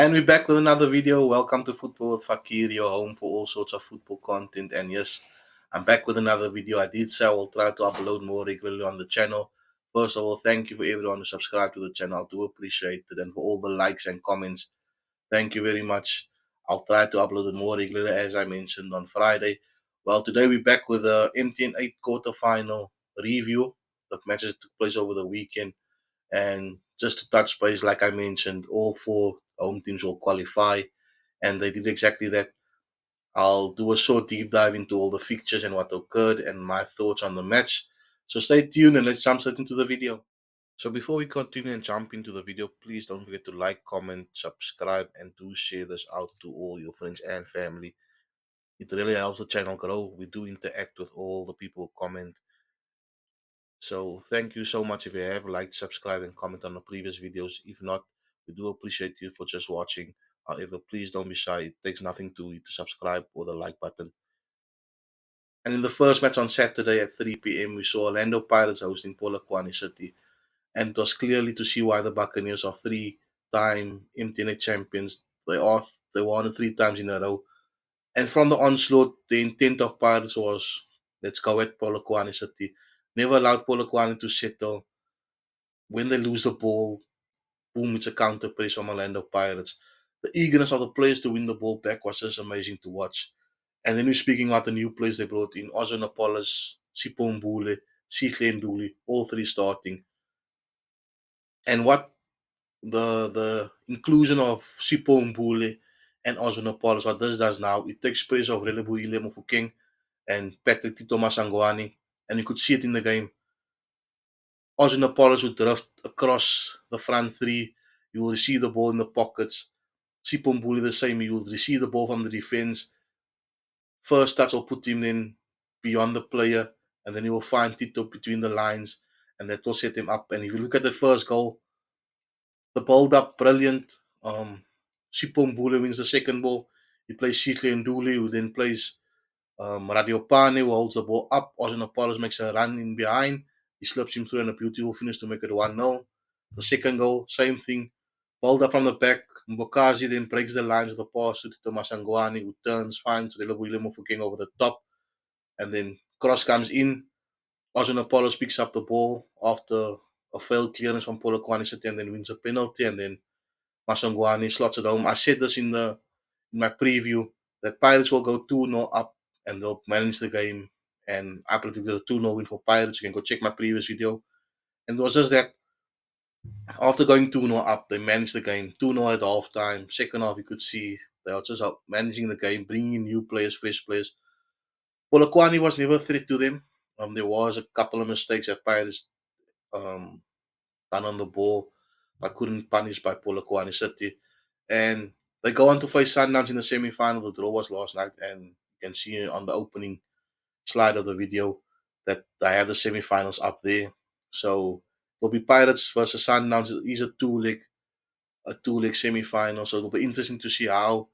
And we're back with another video. Welcome to Football with Fakir, your home for all sorts of football content. And yes, I'm back with another video. I did say I will try to upload more regularly on the channel. First of all, thank you for everyone who subscribed to the channel. I do appreciate it. And for all the likes and comments, thank you very much. I'll try to upload it more regularly, as I mentioned on Friday. Well, today we're back with the MTN 8 quarterfinal review. The matches that took place over the weekend. And just to touch base, like I mentioned, all four home teams will qualify, and they did exactly that. I'll do a short deep dive into all the fixtures and what occurred and my thoughts on the match. So stay tuned and let's jump straight into the video. So before we continue and jump into the video, please don't forget to like, comment, subscribe, and do share this out to all your friends and family. It really helps the channel grow. We do interact with all the people who comment. So thank you so much if you have liked, subscribe, and comment on the previous videos. If not, we do appreciate you for just watching. However, please don't be shy. It takes nothing to hit the subscribe or the like button. And in the first match on Saturday at 3 p.m., we saw Orlando Pirates hosting Polokwane City. And it was clearly to see why the Buccaneers are three-time MTN champions. They won it 3 times in a row. And from the onslaught, the intent of Pirates was, let's go at Polokwane City. Never allowed Polokwane to settle. When they lose the ball, boom, it's a counter press from Orlando Pirates. The eagerness of the players to win the ball back was just amazing to watch. And then we're speaking about the new players they brought in, Ozonopolis, Sipho Mbule, Sihle Nduli, all three starting. And what the inclusion of Sipho Mbule and Ozonopolis, what this does now, it takes place of Relebohile Mofokeng and Patrick Tito Masangwane, and you could see it in the game. Ozonopolis would drift across the front three. You will receive the ball in the pockets. Sipho Mbule the same. You will receive the ball from the defense. First touch will put him in beyond the player, and then he will find Tito between the lines, and that will set him up. And if you look at the first goal, the build up, brilliant. Sipho Mbule wins the second ball. He plays Sihle Nduli, who then plays Radio Pane, who holds the ball up. Ozonopolis makes a run in behind. He slips him through and a beautiful finish to make it 1-0. The second goal, same thing. Balled up from the back. Mbokazi then breaks the lines with the pass to Tito Masangwane, who turns, finds Relebohile Mofokeng over the top. And then cross comes in. Ozonopolis picks up the ball after a failed clearance from Polokwane City and then wins a penalty. And then Masangwane slots it home. I said this in my preview that Pirates will go 2-0 up and they'll manage the game. And I predicted a 2-0 win for Pirates. You can go check my previous video. And it was just that after going 2-0 up, they managed the game 2-0 at halftime. Second half, you could see they were just managing the game, bringing in new players, fresh players. Polokwane was never a threat to them. There was a couple of mistakes that Pirates done on the ball, but couldn't punish by Polokwane City. And they go on to face Sundowns in the semi-final. The draw was last night, and you can see on the opening slide of the video that I have the semi-finals up there. So it'll be Pirates versus Sundowns. It is a two-leg semi-final. So it'll be interesting to see how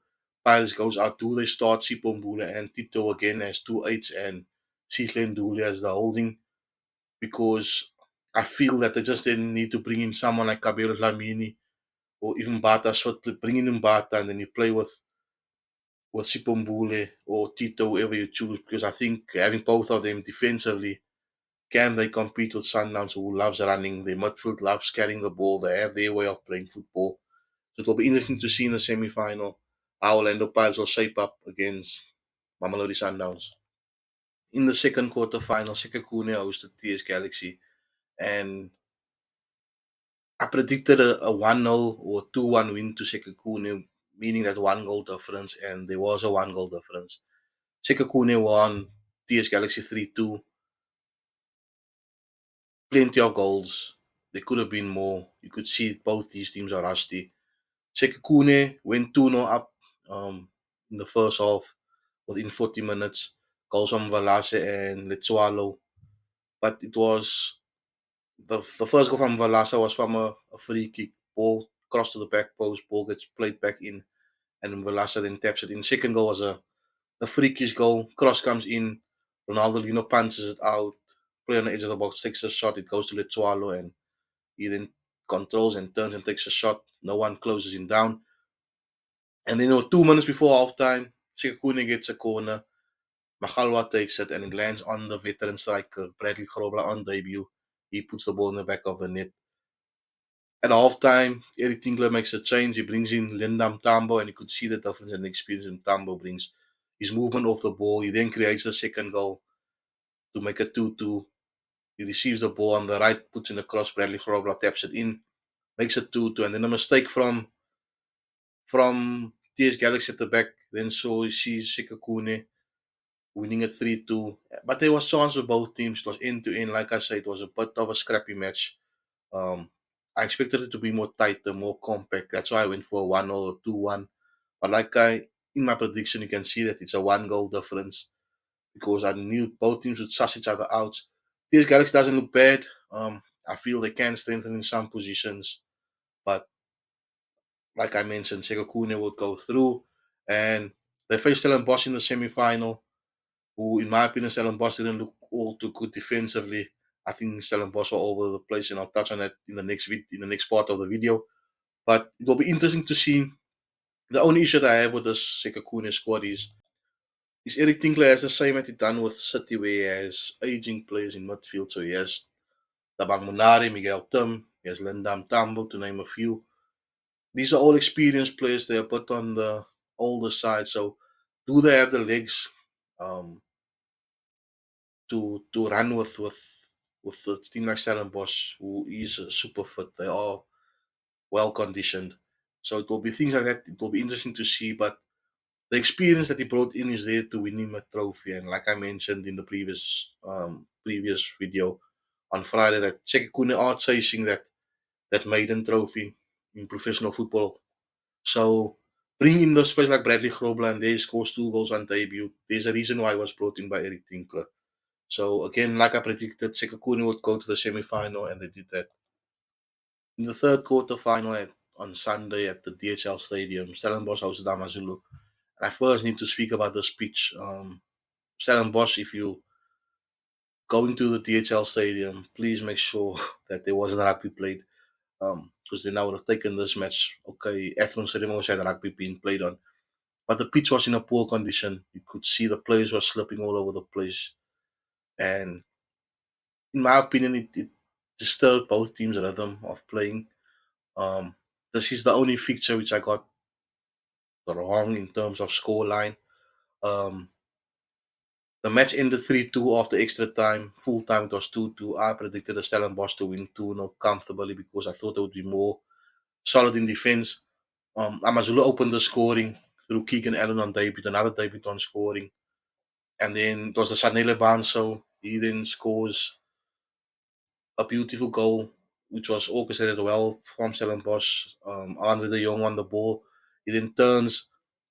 Pirates goes out. Do they start Sipho Mbule and Tito again as 2-8s and Sihle Nduli as the holding? Because I feel that they just didn't need to bring in someone like Kabelo Dlamini or even Bata Swit. Bringing in Bata and then you play with Sipho Mbule or Tito, whoever you choose, because I think having both of them defensively, can they compete with Sundowns, who loves running? Their midfield loves carrying the ball. They have their way of playing football. So it'll be interesting to see in the semi-final how Orlando Pirates will shape up against Mamelodi Sundowns. In the second quarter-final, Sekhukhune hosted TS Galaxy, and I predicted a 1-0 or 2-1 win to Sekhukhune, meaning that one goal difference, and there was a one goal difference. Sekhukhune won TS Galaxy 3-2. Plenty of goals. There could have been more. You could see both these teams are rusty. Sekhukhune went 2-0 up in the first half within 40 minutes. Goals from Valase and Letsualo. But it was the first goal from Valasa was from a free kick. Ball crossed to the back post. Ball gets played back in. And Valasa then taps it in. Second goal was a free kick goal. Cross comes in. Ronaldo punches it out. Play on the edge of the box, takes a shot. It goes to Letsualo and he then controls and turns and takes a shot. No one closes him down. And then 2 minutes before halftime, Sekhukhune gets a corner. Magalwa takes it and it lands on the veteran striker, Bradley Grobler, on debut. He puts the ball in the back of the net. At halftime, Eric Tinkler makes a change. He brings in Lindam Tambo, and you could see the difference and the experience that Tambo brings. His movement off the ball. He then creates the second goal to make it 2-2. He receives the ball on the right, puts in the cross. Bradley Grobler taps it in, makes it 2-2. And then a mistake from TS Galaxy at the back. Then so he sees Sekhukhune winning it 3-2. But there was chance for both teams. It was end to end. Like I said, it was a bit of a scrappy match. Um, I expected it to be more tighter, more compact. That's why I went for a 1-0 or 2-1. But in my prediction, you can see that it's a one goal difference because I knew both teams would suss each other out. TS Galaxy doesn't look bad. I feel they can strengthen in some positions. But like I mentioned, Sekhukhune will go through. And they face Stellenbosch in the semi final, who, in my opinion, Stellenbosch didn't look all too good defensively. I think Stellenbosch were all over the place, and I'll touch on that in the next part of the video. But it will be interesting to see. The only issue that I have with this Sekhukhune squad is Eric Tinkler has the same as he done with City, where he has aging players in midfield. So he has Tabang Munari, Miguel Tim, he has Lindam Tambo, to name a few. These are all experienced players. They are put on the older side. So do they have the legs um, to run with the team like Stellenbosch, who is super fit? They are well conditioned. So it will be things like that. It will be interesting to see. But the experience that he brought in is there to win him a trophy. And like I mentioned in the previous video on Friday, that Sekhukhune are chasing that maiden trophy in professional football. So bring in those players like Bradley Grobler, and they scores 2 goals on debut. There's a reason why he was brought in by Eric Tinkler. So again, like I predicted, Sekhukhune would go to the semi-final, and they did that. In the third quarter final on Sunday at the DHL Stadium, Stellenbosch hosted Amazulu. And I first need to speak about this pitch. Stellenbosch, if you going to the DHL Stadium, please make sure that there wasn't rugby played. Because then I would have taken this match. Okay, Athlone Stadium also had rugby being played on. But the pitch was in a poor condition. You could see the players were slipping all over the place. And in my opinion, it disturbed both teams' rhythm of playing. Um, this is the only feature which I got wrong in terms of scoreline. Um, the match ended 3-2 after extra time. Full time it was 2-2. I predicted the Stellenbosch to win 2-0 comfortably because I thought they would be more solid in defense. Amazulu opened the scoring through Keegan Allen on debut, another debut on scoring. And then it was the Sanele Banso. He then scores a beautiful goal, which was orchestrated well from Stellenbosch. Andre de Jong on the ball. He then turns,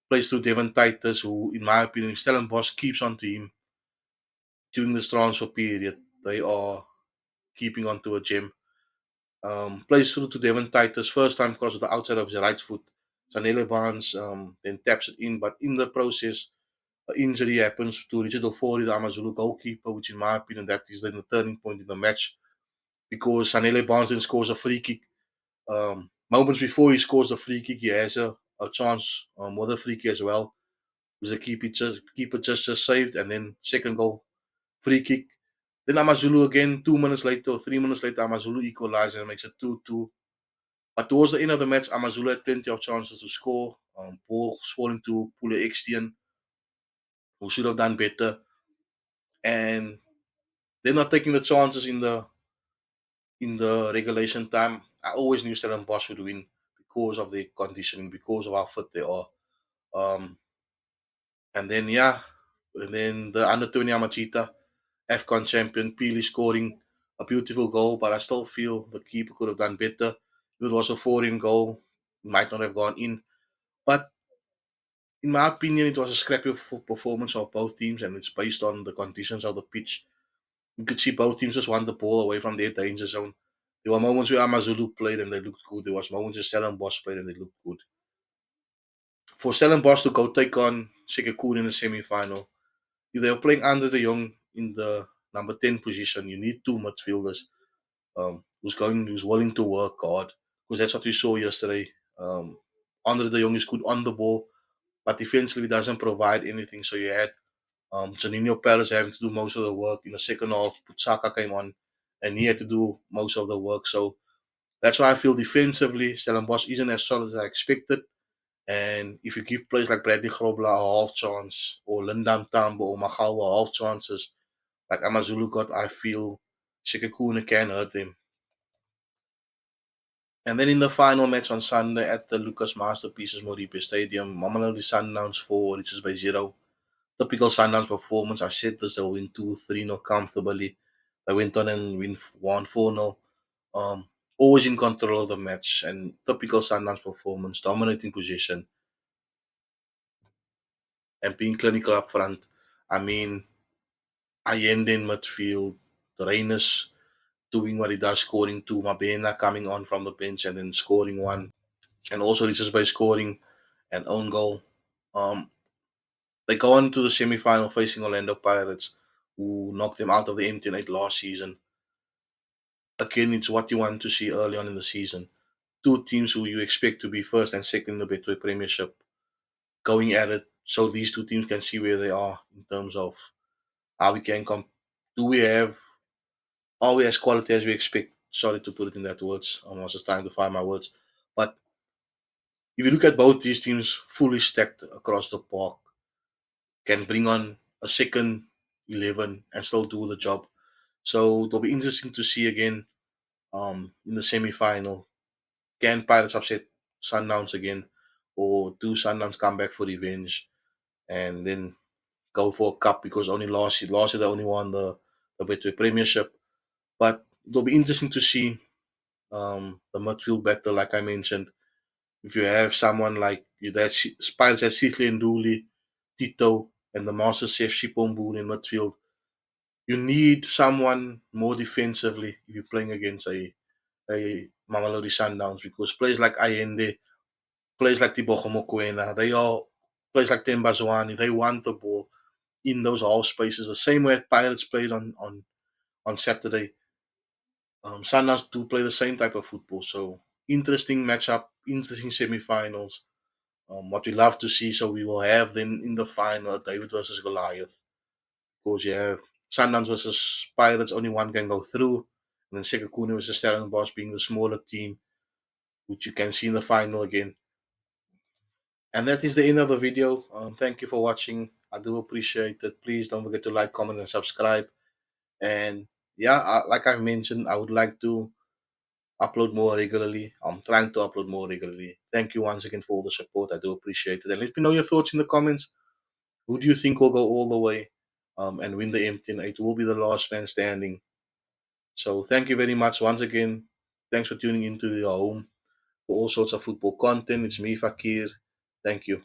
plays to Devon Titus, who, in my opinion, if Stellenbosch keeps on to him during this transfer period, they are keeping on to a gem. Plays through to Devon Titus, first time cross with the outside of his right foot. Sanele Barnes then taps it in, but in the process, an injury happens to Richard Ofori, the Amazulu goalkeeper, which, in my opinion, that is then the turning point in the match because Sanele Barnes then scores a free kick. Moments before he scores the free kick, he has a chance with a free kick as well. It was a keeper just saved, and then second goal, free kick. Then Amazulu again, 2 minutes later or 3 minutes later, Amazulu equalizes and makes it 2-2. But towards the end of the match, Amazulu had plenty of chances to score. Ball falling to Pule Extian, who should have done better. And they're not taking the chances in the regulation time. I always knew Stellenbosch would win because of their conditioning, because of how fit they are. Um, and then the under 20 Amachita, AFCON champion, Peely scoring a beautiful goal, but I still feel the keeper could have done better. It was a foreign goal, might not have gone in. But in my opinion, it was a scrappy performance of both teams, and it's based on the conditions of the pitch. You could see both teams just want the ball away from their danger zone. There were moments where Amazulu played and they looked good. There was moments where Stellenbosch played and they looked good. For Stellenbosch to go take on Sekhukhune in the semi-final, if they were playing under the Young in the number 10 position, you need two midfielders who's willing to work hard because that's what we saw yesterday. Andre de Jong is good on the ball, but defensively doesn't provide anything. So you had Janino Perez having to do most of the work in the second half. Putsaka came on, and he had to do most of the work. So that's why I feel defensively, Stellenbosch isn't as solid as I expected. And if you give players like Bradley Grobler a half chance, or Lindam Tambo or Magalwa half chances, like Amazulu got, I feel Sekhukhune can hurt them. And then in the final match on Sunday at the Lucas Masterpieces Moripe Stadium, Mamelodi Sundowns 4, Richards by 0. Typical Sundowns performance. I said this, they'll win 2-3 0 comfortably. They went on and win 1-4 0. Always in control of the match, and typical Sundowns performance, dominating position and being clinical up front. I mean, Allende in midfield, Reines doing what he does, scoring two, Mabena coming on from the bench and then scoring one, and also Richards by scoring an own goal. Um, they go on to the semi final facing Orlando Pirates, who knocked them out of the MTN 8 last season. Again, it's what you want to see early on in the season. Two teams who you expect to be first and second in the Betway Premiership going at it, so these two teams can see where they are in terms of how we can come. Do we have, are we as quality as we expect? Sorry to put it in that words. I was just trying to find my words. But if you look at both these teams fully stacked across the park, can bring on a second 11 and still do the job. So it'll be interesting to see again in the semi final. Can Pirates upset Sundowns again? Or do Sundowns come back for revenge and then go for a cup, because only last year they only won the Betway Premiership. But it'll be interesting to see the midfield battle, like I mentioned. If you have someone like you that Pirates has Sisley and Dooley, Tito, and the Master Chef Shipombu in midfield, you need someone more defensively if you're playing against a Mamelodi Sundowns, because players like Allende, players like Tibogo Mokoena, they are players like Tembazwani, they want the ball in those half spaces. The same way Pirates played on Saturday. Sundowns do play the same type of football. So interesting matchup, interesting semi-finals. What we love to see. So we will have then in the final David versus Goliath. Because you have Sundowns versus Pirates, only one can go through. And then Sekhukhune versus Stellenbosch being the smaller team, which you can see in the final again. And that is the end of the video. Thank you for watching. I do appreciate it. Please don't forget to like, comment, and subscribe. And yeah, like I mentioned, I would like to upload more regularly. I'm trying to upload more regularly. Thank you once again for all the support. I do appreciate it. And let me know your thoughts in the comments. Who do you think will go all the way and win the MTN? It will be the last man standing. So thank you very much once again. Thanks for tuning into your home for all sorts of football content. It's me, Fakir. Thank you.